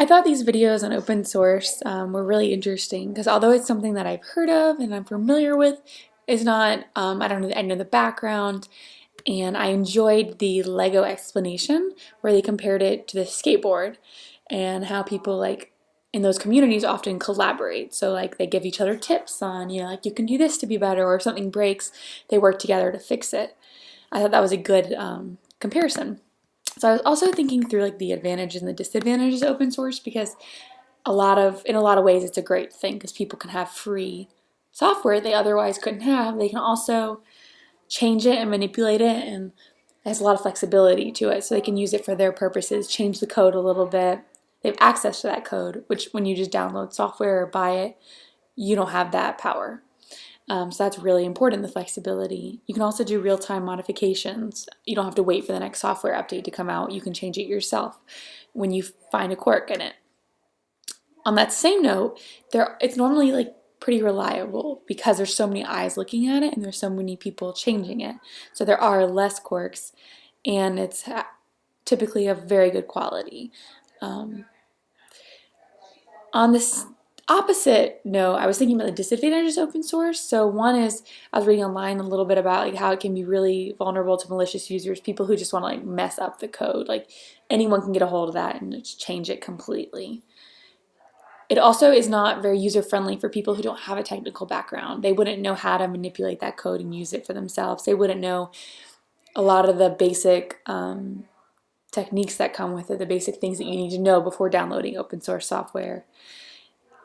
I thought these videos on open source were really interesting because although it's something that I've heard of and I'm familiar with, is not, I don't know, I know the background, and I enjoyed the Lego explanation where they compared it to the skateboard and how people like in those communities often collaborate. So like they give each other tips on, like you can do this to be better, or if something breaks, they work together to fix it. I thought that was a good comparison. So I was also thinking through like the advantages and the disadvantages of open source because in a lot of ways it's a great thing because people can have free software they otherwise couldn't have. They can also change it and manipulate it, and it has a lot of flexibility to it, so they can use it for their purposes, change the code a little bit. They have access to that code, which when you just download software or buy it, you don't have that power. So that's really important, the flexibility. You can also do real-time modifications. You don't have to wait for the next software update to come out. You can change it yourself when you find a quirk in it. On that same note, it's normally like pretty reliable because there's so many eyes looking at it and there's so many people changing it. So there are less quirks, and it's typically of very good quality. Um, on this opposite note, I was thinking about the disadvantages of open source. So one is I was reading online a little bit about like how it can be really vulnerable to malicious users, people who just want to like mess up the code. Like anyone can get a hold of that and just change it completely. It also is not very user-friendly for people who don't have a technical background. They wouldn't know how to manipulate that code and use it for themselves. They wouldn't know a lot of the basic techniques that come with it, the basic things that you need to know before downloading open source software.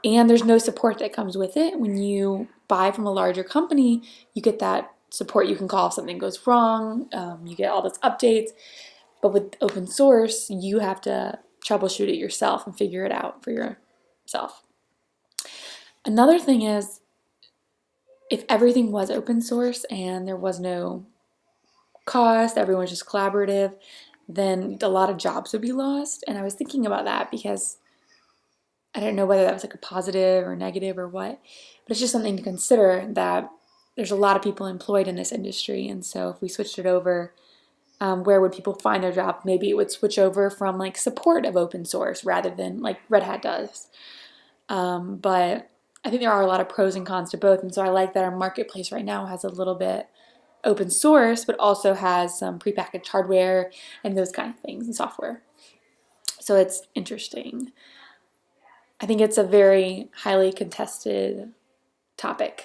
And there's no support that comes with it. When you buy from a larger company, you get that support you can call if something goes wrong. You get all those updates. But with open source, you have to troubleshoot it yourself and figure it out for yourself. Another thing is, if everything was open source and there was no cost, everyone's just collaborative, then a lot of jobs would be lost. And I was thinking about that because I don't know whether that was like a positive or negative or what, but it's just something to consider that there's a lot of people employed in this industry. And so if we switched it over, where would people find their job? Maybe it would switch over from like support of open source rather than like Red Hat does. But I think there are a lot of pros and cons to both, and so I like that our marketplace right now has a little bit open source, but also has some prepackaged hardware and those kind of things and software. So it's interesting. I think it's a very highly contested topic.